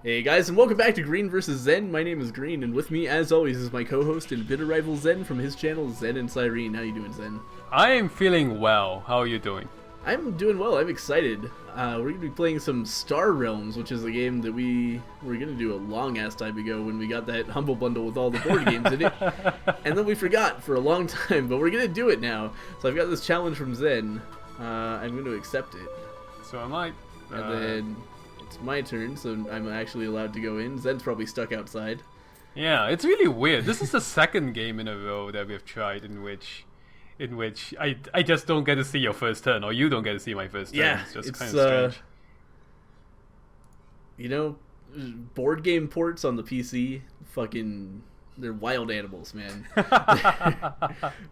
Hey guys, and welcome back to Green vs. Zen. My name is Green, and with me, as always, is my co-host and bitter rival Zen from his channel, Zen and Cyrene. How you doing, Zen? I am feeling well. How are you doing? I'm doing well. I'm excited. We're going to be playing some Star Realms, which is a game that we were going to do a long-ass time ago when we got that Humble Bundle with all the board games in it. And then we forgot for a long time, but we're going to do it now. So I've got this challenge from Zen. I'm going to accept it. So am I. And then it's my turn, so I'm actually allowed to go in. Zen's probably stuck outside. Yeah, it's really weird. This is the second game in a row that we've tried in which I just don't get to see your first turn, or you don't get to see my first turn. Yeah, it's just it's kind of strange. You know, board game ports on the PC, they're wild animals, man.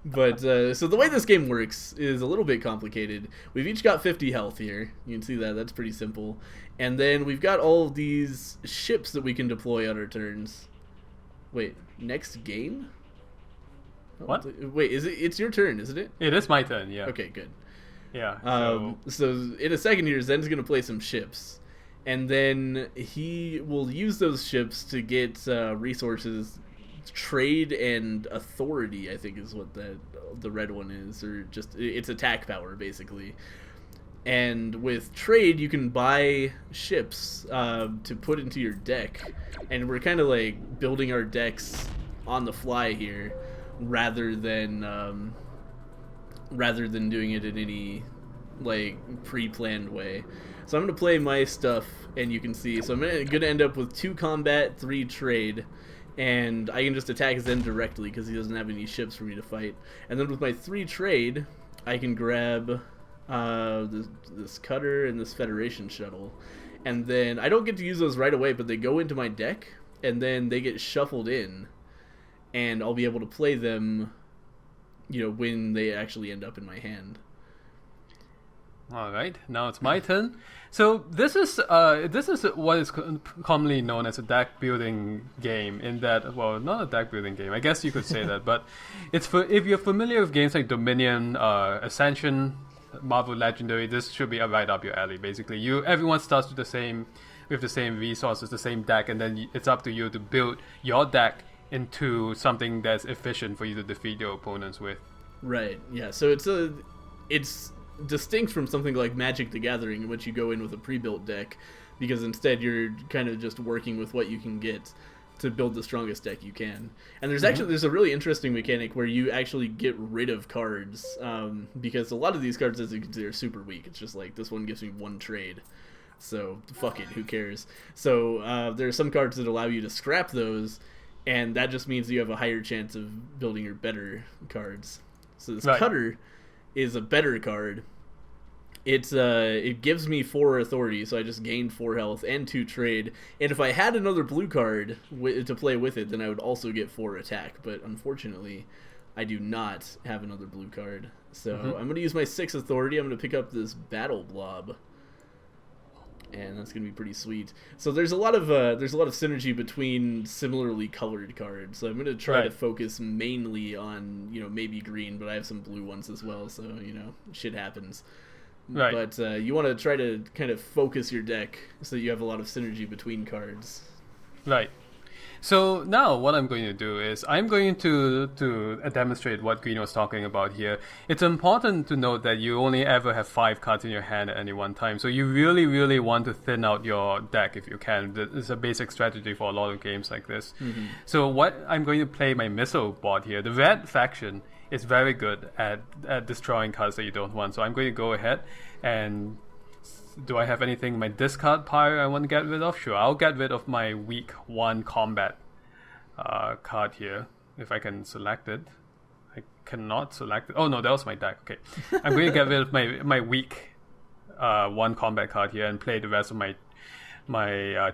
But, so the way this game works is a little bit complicated. We've each got 50 health here. You can see that, that's pretty simple. And then we've got all of these ships that we can deploy on our turns. Wait, next game? What? Wait, it's your turn, isn't it? It is my turn, yeah. Okay, good. Yeah, So in a second here, Zen's going to play some ships. And then he will use those ships to get resources, trade, and authority, I think is what the red one is. Or just, it's attack power, basically. And with trade, you can buy ships to put into your deck. And we're kind of like building our decks on the fly here, rather than doing it in any like pre-planned way. So I'm gonna play my stuff, and you can see. So I'm gonna end up with 2 combat, 3 trade, and I can just attack Zen directly because he doesn't have any ships for me to fight. And then with my 3 trade, I can grab this cutter and this Federation shuttle, and then I don't get to use those right away, but they go into my deck, and then they get shuffled in, and I'll be able to play them, you know, when they actually end up in my hand. All right, now it's my turn. So this is what is commonly known as a deck building game. In that, well, not a deck building game. I guess you could say that, but it's for if you're familiar with games like Dominion, Ascension, Marvel Legendary. This should be right up your alley. Basically, everyone starts with the same resources, the same deck, and then it's up to you to build your deck into something that's efficient for you to defeat your opponents with. Right. Yeah. So it's distinct from something like Magic the Gathering, in which you go in with a pre-built deck, because instead you're kind of just working with what you can get to build the strongest deck you can. And there's a really interesting mechanic where you actually get rid of cards, because a lot of these cards, as you can see, are super weak. It's just like, this one gives me 1 trade, so fuck it, who cares? So there are some cards that allow you to scrap those, and that just means you have a higher chance of building your better cards. So this cutter is a better card. It gives me 4 authority, so I just gained 4 health and 2 trade. And if I had another blue card to play with it, then I would also get 4 attack. But unfortunately, I do not have another blue card. So I'm going to use my 6 authority. I'm going to pick up this battle blob, and that's gonna be pretty sweet. So there's a lot of synergy between similarly colored cards. So I'm gonna try to focus mainly on, you know, maybe green, but I have some blue ones as well. So, you know, shit happens. Right. But you want to try to kind of focus your deck so that you have a lot of synergy between cards. Right. So now what I'm going to do is I'm going to demonstrate what Green was talking about here. It's important to note that you only ever have 5 cards in your hand at any one time. So you really, really want to thin out your deck if you can. It's a basic strategy for a lot of games like this. So what I'm going to play my missile board here. The red faction is very good at destroying cards that you don't want. So I'm going to go ahead and... Do I have anything in my discard pile I want to get rid of? Sure, I'll get rid of my weak 1 combat card here, if I can select it. I cannot select it. Oh no, that was my deck. Okay, I'm going to get rid of my weak 1 combat card here and play the rest of my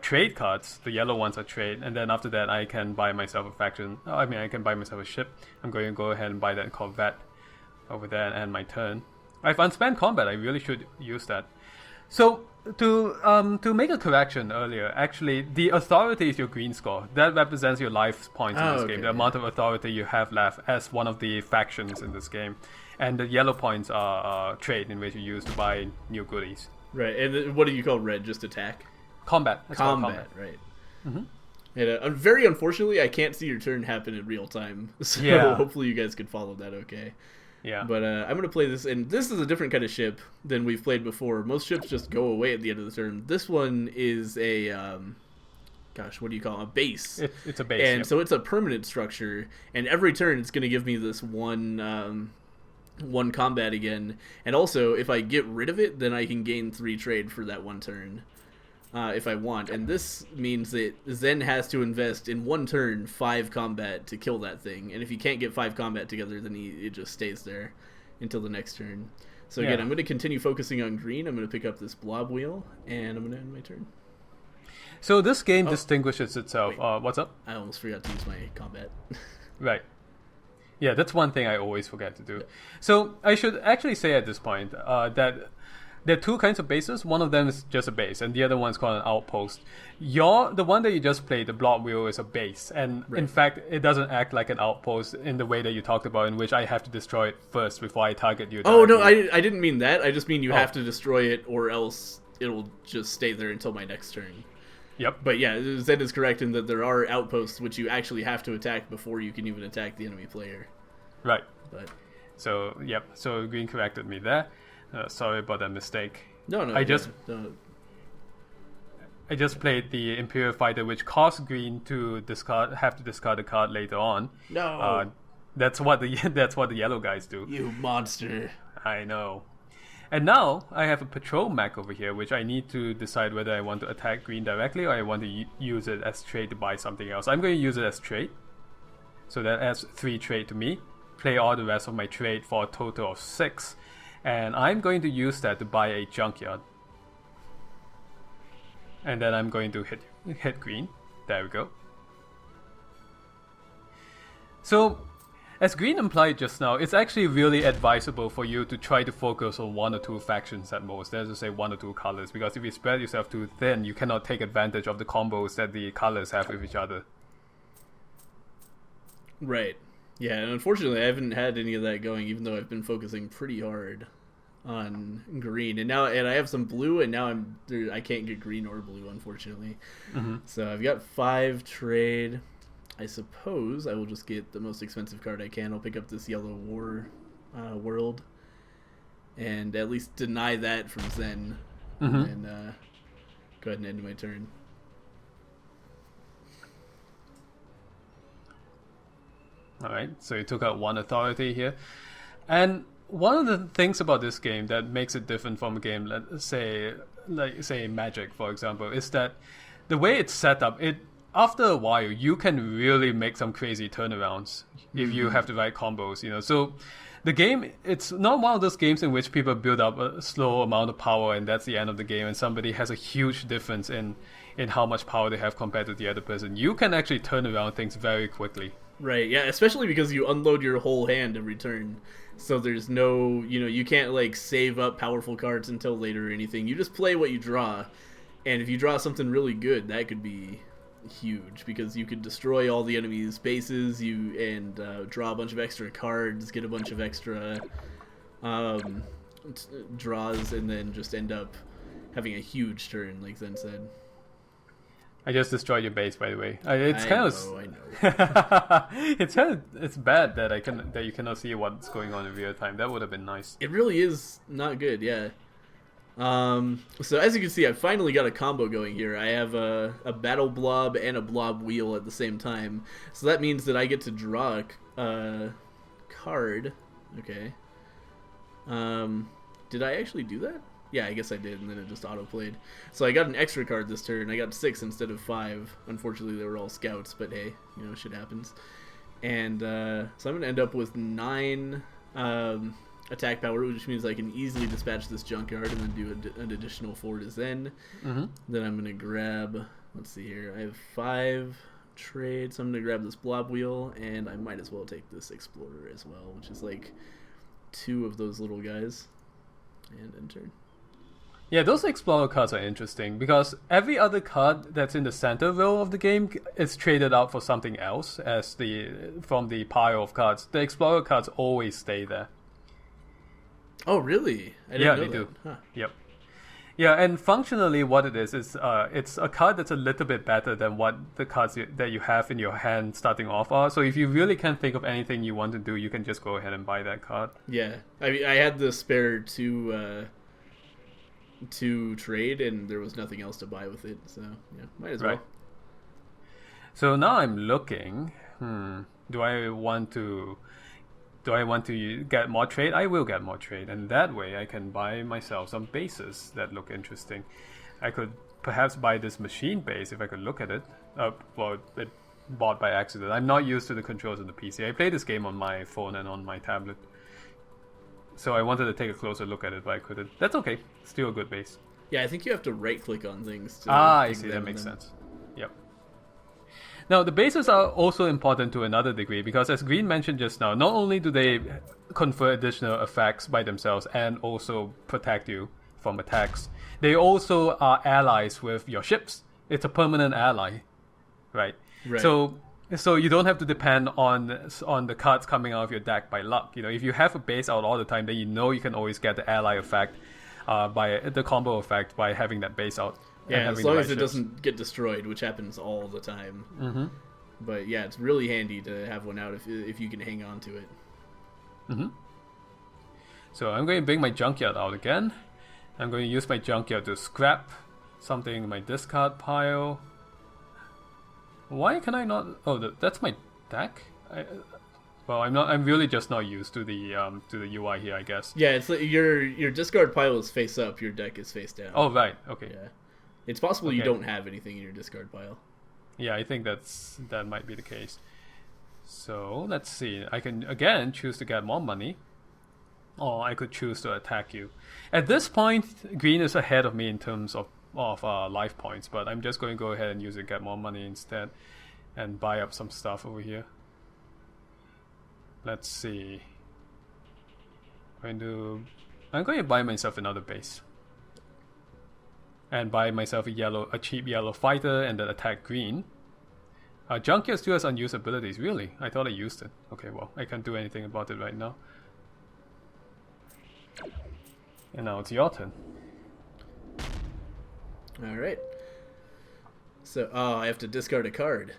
trade cards. The yellow ones are trade, and then after that I can buy myself a faction. I can buy myself a ship. I'm going to go ahead and buy that Corvette over there and end my turn. I have unspent combat. I really should use that. So, to make a correction earlier, actually, the authority is your green score. That represents your life points in this game, the amount of authority you have left as one of the factions in this game. And the yellow points are trade, in which you use to buy new goodies. Right, and what do you call red? Just attack? Combat. It's called Combat, right. Mm-hmm. And very unfortunately, I can't see your turn happen in real time. So Yeah. hopefully you guys could follow that okay. Yeah. But I'm going to play this, and this is a different kind of ship than we've played before. Most ships just go away at the end of the turn. This one is a, what do you call it? A base. It's a base. And so it's a permanent structure, and every turn it's going to give me this one combat again. And also, if I get rid of it, then I can gain 3 trade for that one turn. If I want. And this means that Zen has to invest in one turn 5 combat to kill that thing. And if you can't get 5 combat together, then it just stays there until the next turn. So again, I'm going to continue focusing on green. I'm going to pick up this blob wheel, and I'm going to end my turn. So this game distinguishes itself. What's up? I almost forgot to use my combat. Right. Yeah, that's one thing I always forget to do. Yeah. So I should actually say at this point that there are 2 kinds of bases. One of them is just a base, and the other one is called an outpost. The one that you just played, the blob wheel, is a base, and in fact, it doesn't act like an outpost in the way that you talked about, in which I have to destroy it first before I target you. Oh no, I didn't mean that. I just mean you have to destroy it, or else it'll just stay there until my next turn. Yep. But yeah, Zed is correct in that there are outposts which you actually have to attack before you can even attack the enemy player. Right. But so yep. So green corrected me there. Sorry about that mistake. No. I just played the Imperial Fighter, which caused green to have to discard a card later on. No. That's what the yellow guys do. You monster. I know. And now I have a patrol mech over here, which I need to decide whether I want to attack green directly or I want to use it as trade to buy something else. I'm going to use it as trade. So that adds 3 trade to me. Play all the rest of my trade for a total of 6. And I'm going to use that to buy a junkyard. And then I'm going to hit green. There we go. So, as green implied just now, it's actually really advisable for you to try to focus on 1 or 2 factions at most. Let's just say 1 or 2 colors, because if you spread yourself too thin, you cannot take advantage of the combos that the colors have with each other. Right. Yeah, and unfortunately I haven't had any of that going, even though I've been focusing pretty hard on green. And I have some blue, and now I can't get green or blue, unfortunately. Mm-hmm. So I've got 5 trade. I suppose I will just get the most expensive card I can. I'll pick up this yellow war world and at least deny that from Zen. Mm-hmm. And go ahead and end my turn. Alright, so you took out 1 authority here. And one of the things about this game that makes it different from a game, let's say Magic, for example, is that the way it's set up, after a while, you can really make some crazy turnarounds if you have the right combos, So the game, it's not one of those games in which people build up a slow amount of power and that's the end of the game, and somebody has a huge difference in how much power they have compared to the other person. You can actually turn around things very quickly. Right, yeah, especially because you unload your whole hand every turn. So there's no, you can't save up powerful cards until later or anything. You just play what you draw. And if you draw something really good, that could be huge, because you could destroy all the enemy's bases, and draw a bunch of extra cards, get a bunch of extra draws, and then just end up having a huge turn, like Zen said. I just destroyed your base, by the way. I know. It's bad that you cannot see what's going on in real time. That would have been nice. It really is not good, yeah. So as you can see, I finally got a combo going here. I have a battle blob and a blob wheel at the same time. So that means that I get to draw a card. Okay. Did I actually do that? Yeah, I guess I did, and then it just auto-played. So I got an extra card this turn. I got 6 instead of 5. Unfortunately, they were all scouts, but hey, shit happens. And so I'm going to end up with 9 attack power, which means I can easily dispatch this junkyard and then do an additional 4 to Zen. Mm-hmm. Then I'm going to grab, let's see here, I have 5 trade, so I'm going to grab this blob wheel, and I might as well take this explorer as well, which is 2 of those little guys. And end turn. Yeah, those Explorer cards are interesting because every other card that's in the center row of the game is traded out for something else from the pile of cards. The Explorer cards always stay there. Oh, really? I didn't know they do. Huh. Yep. Yeah, and functionally, what it is it's a card that's a little bit better than what the cards that you have in your hand starting off are. So if you really can't think of anything you want to do, you can just go ahead and buy that card. Yeah, I mean, I had the spare to trade, and there was nothing else to buy with it, so yeah, might as well. So now I'm looking. Do I want to get more trade? I will get more trade, and that way I can buy myself some bases that look interesting. I could perhaps buy this machine base if I could look at it. Well, it bought by accident. I'm not used to the controls of the PC. I play this game on my phone and on my tablet. So I wanted to take a closer look at it, but I couldn't. That's okay. Still a good base. Yeah, I think you have to right-click on things. I see. That makes sense. Yep. Now, the bases are also important to another degree because, as Green mentioned just now, not only do they confer additional effects by themselves and also protect you from attacks, they also are allies with your ships. It's a permanent ally, right? So you don't have to depend on the cards coming out of your deck by luck. You know, if you have a base out all the time, then you know you can always get the ally effect by the combo effect by having that base out. Yeah, as long as it doesn't get destroyed, which happens all the time. Mm-hmm. But yeah, it's really handy to have one out if you can hang on to it. Mm-hmm. So I'm going to bring my junkyard out again. I'm going to use my junkyard to scrap something in my discard pile. Why can I not? Oh, that's my deck. I'm really just not used to the UI here, I guess. Yeah, it's like your discard pile is face up. Your deck is face down. Oh right, okay. Yeah, it's possible you don't have anything in your discard pile. Yeah, I think that might be the case. So let's see. I can again choose to get more money, or I could choose to attack you. At this point, Green is ahead of me in terms of life points, but I'm just going to go ahead and use it, get more money instead, and buy up some stuff over here. Let's see. I'm going to buy myself another base, and buy myself a cheap yellow fighter, and then attack Green. Junkyard still has unused abilities. Really? I thought I used it. Okay, well, I can't do anything about it right now. And now it's your turn. Alright. So, I have to discard a card.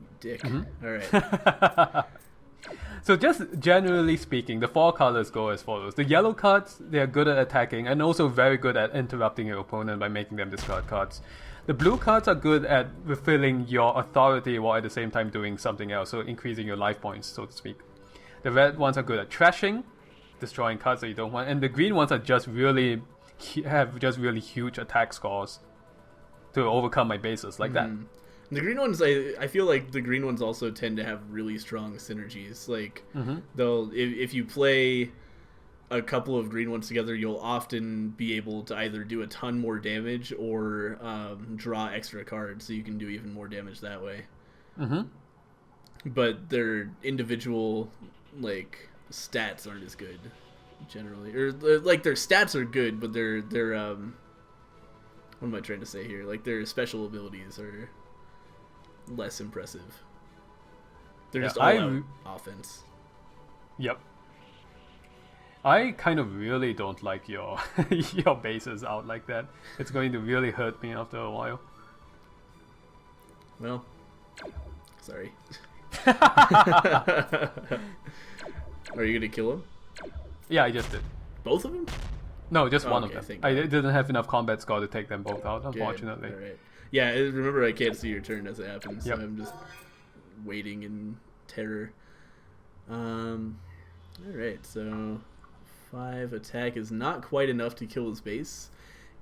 You dick. Mm-hmm. Alright. So just generally speaking, the 4 colors go as follows. The yellow cards, they are good at attacking and also very good at interrupting your opponent by making them discard cards. The blue cards are good at refilling your authority while at the same time doing something else, so increasing your life points, so to speak. The red ones are good at trashing, destroying cards that you don't want, and the green ones are just really huge attack scores to overcome my bases like that. The green ones, I feel like the green ones also tend to have really strong synergies. Like, they'll if you play a couple of green ones together, you'll often be able to either do a ton more damage or draw extra cards, so you can do even more damage that way. But their individual stats aren't as good generally, or their stats are good, but their what am I trying to say here? Like, their special abilities are less impressive. They're just all out offense. Yep. I kind of really don't like your your bases out like that. It's going to really hurt me after a while. Well, sorry. Are you gonna kill him? Yeah, I just did. Both of them? No, just one of them. I didn't have enough combat score to take them both out, unfortunately. All right. Yeah, remember I can't see your turn as it happens, so I'm just waiting in terror. Alright, so 5 attack is not quite enough to kill his base.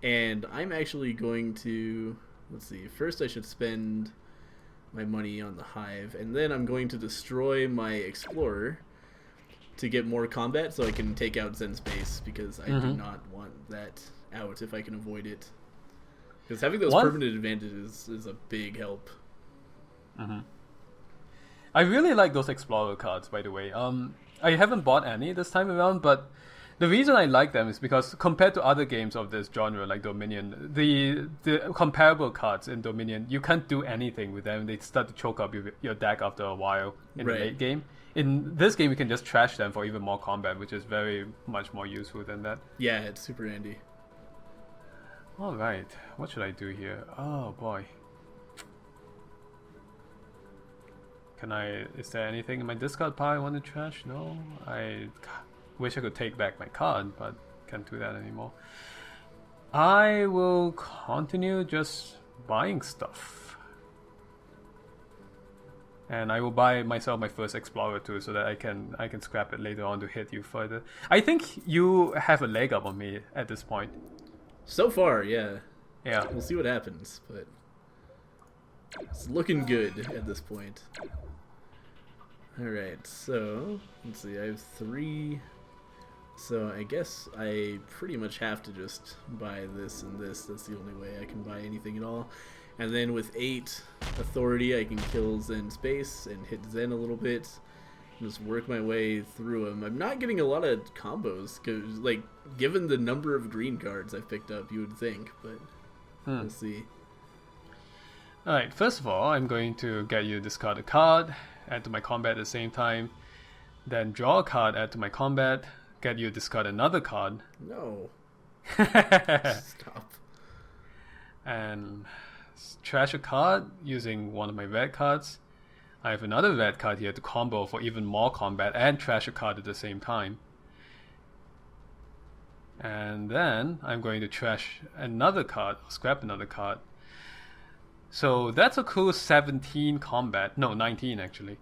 And I'm actually going to... Let's see, first I should spend my money on the hive, and then I'm going to destroy my explorer to get more combat so I can take out Zen's base, because I do not want that out if I can avoid it. Because having those permanent advantages is a big help. I really like those Explorer cards, by the way. I haven't bought any this time around, but the reason I like them is because compared to other games of this genre, like Dominion, the comparable cards in Dominion, you can't do anything with them. They start to choke up your deck after a while in the late game. In this game, you can just trash them for even more combat, which is very much more useful than that. Yeah, it's super handy. All right. What should I do here? Oh boy. Is there anything in my discard pile I want to trash? No. I wish I could take back my card, but can't do that anymore. I will continue just buying stuff. And I will buy myself my first Explorer too, so that I can scrap it later on to hit you further. I think you have a leg up on me at this point. So far, yeah. Yeah. We'll see what happens, but it's looking good at this point. Alright, so let's see, I have 3. So I guess I pretty much have to just buy this and this. That's the only way I can buy anything at all. And then with 8 authority, I can kill Zen Space and hit Zen a little bit. Just work my way through them. I'm not getting a lot of combos, cause, like, given the number of green cards I've picked up, you would think, but we'll see. Alright, first of all, I'm going to get you to discard a card, add to my combat at the same time, then draw a card, add to my combat, get you to discard another card. No. Stop. And trash a card using one of my red cards. I have another red card here to combo for even more combat and trash a card at the same time. And then I'm going to trash another card, scrap another card. So that's a cool 17 combat. No, 19 actually.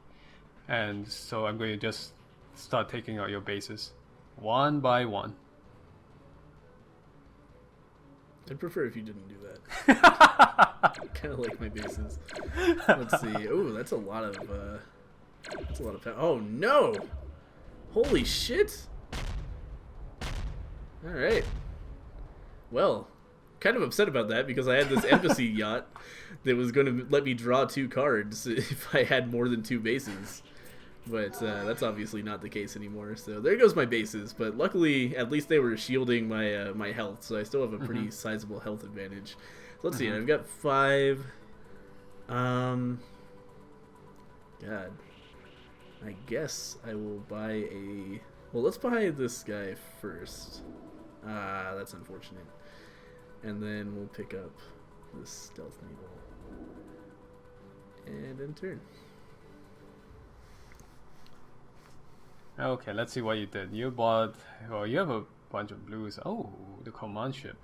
And so I'm going to just start taking out your bases. One by one. I'd prefer if you didn't do that. Kind of like my bases. Let's see. Oh, that's a lot of. Oh no! Holy shit! All right. Well, kind of upset about that because I had this embassy yacht that was going to let me draw 2 cards if I had more than 2 bases. But that's obviously not the case anymore. So there goes my bases. But luckily, at least they were shielding my my health, so I still have a pretty sizable health advantage. So let's see. I've got 5. God. I guess I will buy a. Well, let's buy this guy first. That's unfortunate. And then we'll pick up this Stealth Needle. And end turn. Okay, let's see what you did. You bought... Well, you have a bunch of blues. Oh, the command ship.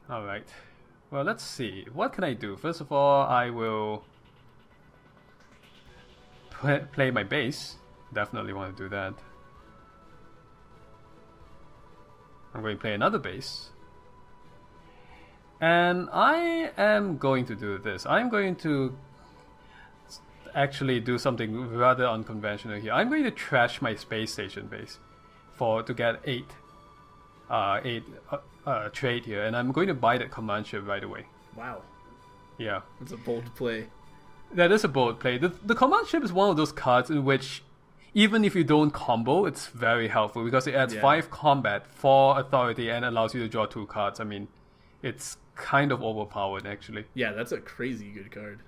Alright. Well, let's see. What can I do? First of all, I will play my base. Definitely want to do that. I'm going to play another base. And I am going to do this. I'm going to actually do something rather unconventional here. I'm going to trash my space station base to get 8 trade here, and I'm going to buy that command ship right away. Wow. Yeah. That's a bold play. That is a bold play. The command ship is one of those cards in which even if you don't combo, it's very helpful because it adds 5 combat, 4 authority, and allows you to draw 2 cards. I mean, it's kind of overpowered actually. Yeah, that's a crazy good card.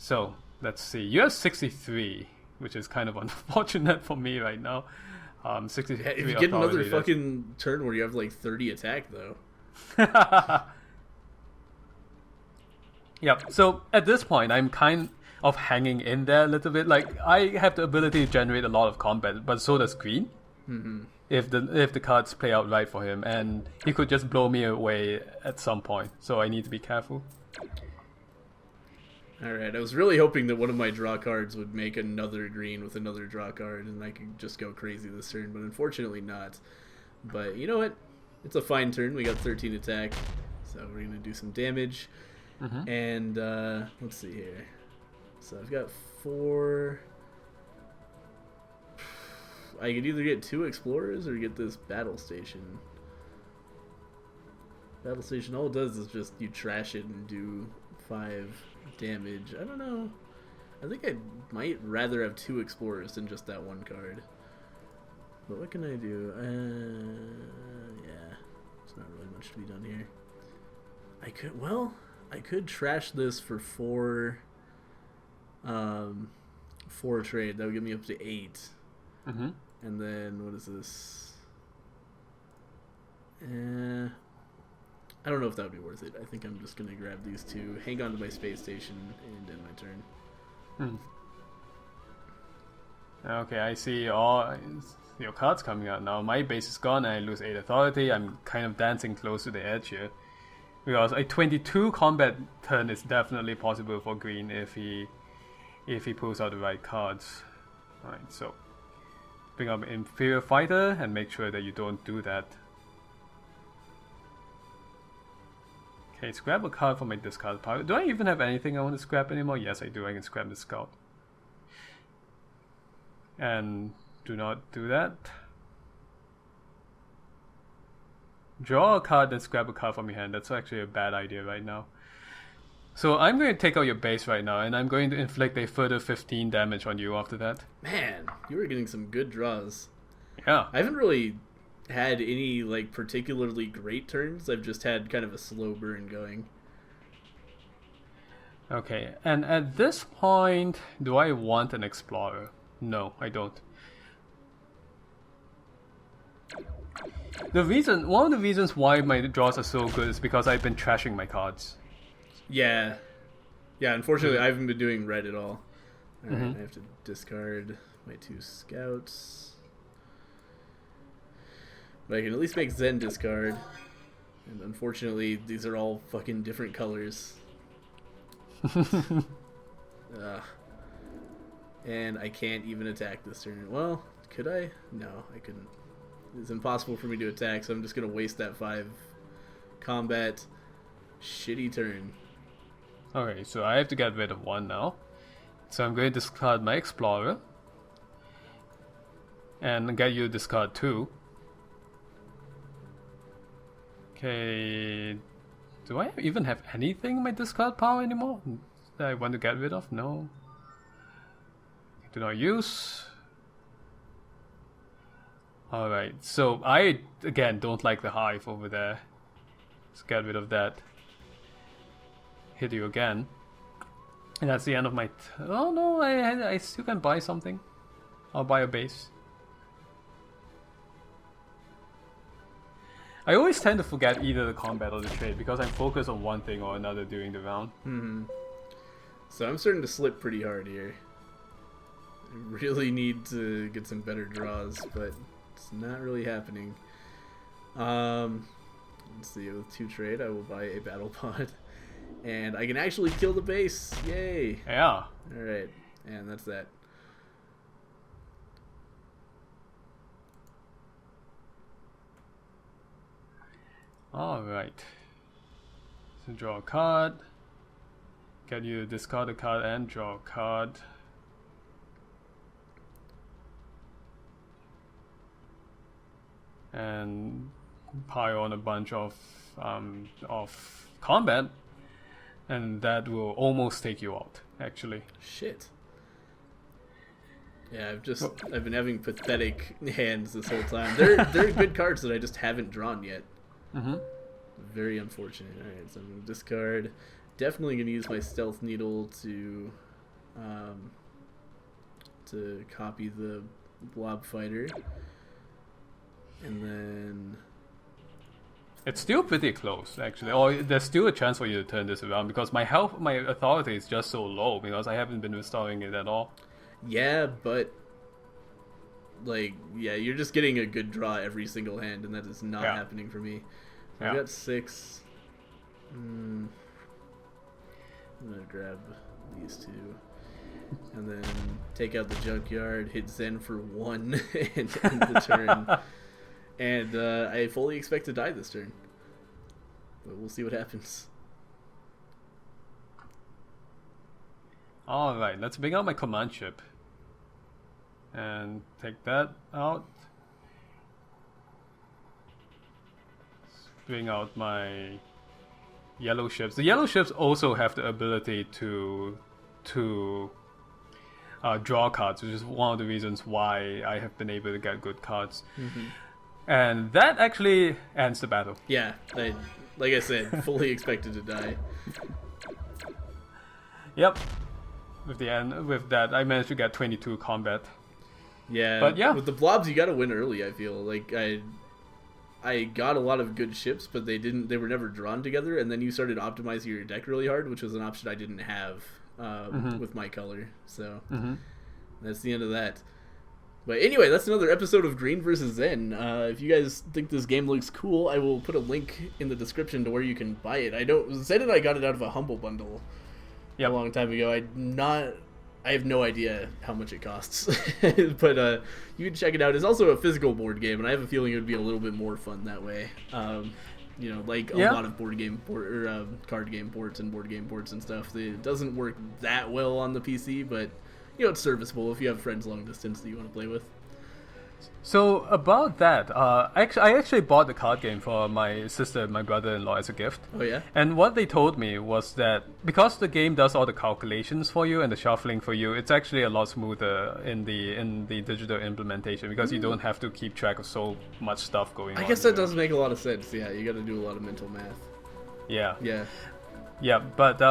So, let's see. You have 63, which is kind of unfortunate for me right now. 63 if you get another fucking turn where you have like 30 attack, though. Yep. So, at this point, I'm kind of hanging in there a little bit. Like, I have the ability to generate a lot of combat, but so does Green. Mm-hmm. If the cards play out right for him, and he could just blow me away at some point. So, I need to be careful. Alright, I was really hoping that one of my draw cards would make another green with another draw card and I could just go crazy this turn, but unfortunately not. But you know what? It's a fine turn. We got 13 attack, so we're going to do some damage. And let's see here. So I've got 4... I could either get 2 explorers or get this battle station. Battle station, all it does is just you trash it and do 5 damage. I don't know. I think I might rather have 2 explorers than just that one card. But what can I do? Yeah. There's not really much to be done here. I could trash this for 4 trade. That would get me up to 8. And then what is this? I don't know if that would be worth it. I think I'm just gonna grab these two, hang on to my space station, and end my turn. Okay, I see all your cards coming out now. My base is gone and I lose 8 authority. I'm kind of dancing close to the edge here. Because a 22 combat turn is definitely possible for green if he pulls out the right cards. Alright, so bring up Inferior Fighter and make sure that you don't do that. Okay, scrap a card from my discard pile. Do I even have anything I want to scrap anymore? Yes, I do. I can scrap the Scout. And do not do that. Draw a card, then scrap a card from your hand. That's actually a bad idea right now. So I'm going to take out your base right now, and I'm going to inflict a further 15 damage on you after that. Man, you were getting some good draws. Yeah. I haven't really had any like particularly great turns. I've just had kind of a slow burn going. Okay, and at this point, do I want an Explorer? No, I don't. One of the reasons why my draws are so good is because I've been trashing my cards. Yeah. Yeah, unfortunately I haven't been doing red at all. Alright, I have to discard my 2 scouts. But I can at least make Zen discard. And unfortunately, these are all fucking different colors. And I can't even attack this turn. Well, could I? No, I couldn't. It's impossible for me to attack, so I'm just going to waste that 5 combat. Shitty turn. Okay, so I have to get rid of 1 now. So I'm going to discard my Explorer. And get you to discard 2. Okay. Do I even have anything in my discard pile anymore that I want to get rid of? No. Do not use. Alright, so I, again, don't like the hive over there. Let's get rid of that. Hit you again. And that's the end of my... oh no, I still can buy something. I'll buy a base. I always tend to forget either the combat or the trade because I'm focused on one thing or another during the round. So I'm starting to slip pretty hard here. I really need to get some better draws, but it's not really happening. Let's see, with 2 trade, I will buy a battle pod. And I can actually kill the base! Yay! Yeah. Alright, and that's that. Alright. So draw a card. Get you to discard a card and draw a card. And pile on a bunch of combat, and that will almost take you out, actually. Shit. Yeah, I've been having pathetic hands this whole time. They're good cards that I just haven't drawn yet. Very unfortunate. Alright, so I'm gonna discard. Definitely gonna use my Stealth Needle to copy the Blob Fighter. And then... it's still pretty close, actually. Or there's still a chance for you to turn this around because my authority is just so low because I haven't been restoring it at all. Yeah, but like, yeah, you're just getting a good draw every single hand, and that is not happening for me. I've got 6. I'm gonna grab these 2, and then take out the junkyard, hit Zen for 1, and end the turn. And I fully expect to die this turn, but we'll see what happens. Alright, let's bring out my command ship. And take that out. Bring out my yellow ships. The yellow ships also have the ability to draw cards, which is one of the reasons why I have been able to get good cards. And that actually ends the battle. Yeah, like I said, fully expected to die. Yep. With that, I managed to get 22 combat. Yeah, but yeah, with the blobs, you gotta win early. I feel like I got a lot of good ships, but they were never drawn together, and then you started optimizing your deck really hard, which was an option I didn't have with my color. So that's the end of that. But anyway, that's another episode of Green vs. Zen. If you guys think this game looks cool, I will put a link in the description to where you can buy it. Zen and I got it out of a Humble Bundle a long time ago. I have no idea how much it costs, but you can check it out. It's also a physical board game, and I have a feeling it would be a little bit more fun that way. Like a lot of card game ports and board game ports and stuff. It doesn't work that well on the PC, but it's serviceable if you have friends long distance that you want to play with. So about that, I actually bought the card game for my sister and my brother-in-law as a gift. Oh yeah? And what they told me was that because the game does all the calculations for you and the shuffling for you, it's actually a lot smoother in the digital implementation because you don't have to keep track of so much stuff going on. I guess that does make a lot of sense. Yeah, you got to do a lot of mental math. Yeah. Yeah. Yeah, but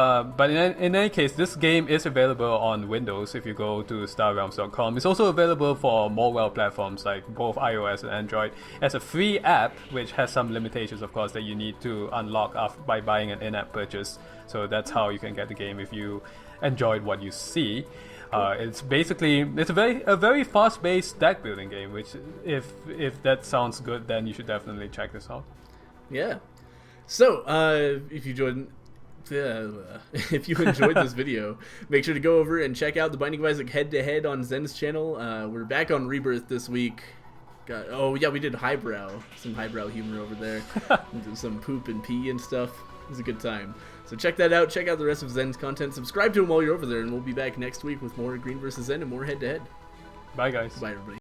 in any case, this game is available on Windows if you go to starrealms.com. It's also available for mobile platforms like both iOS and Android as a free app, which has some limitations, of course, that you need to unlock by buying an in-app purchase. So that's how you can get the game if you enjoyed what you see. It's a very fast-paced deck building game, which if that sounds good, then you should definitely check this out. Yeah. So if you enjoyed this video, make sure to go over and check out the Binding of Isaac head-to-head on Zen's channel. We're back on Rebirth this week. We did some highbrow humor over there. Some poop and pee and stuff. It was a good time. So check that out. Check out the rest of Zen's content. Subscribe to him while you're over there, and we'll be back next week with more Green vs. Zen and more head-to-head. Bye, guys. Bye, everybody.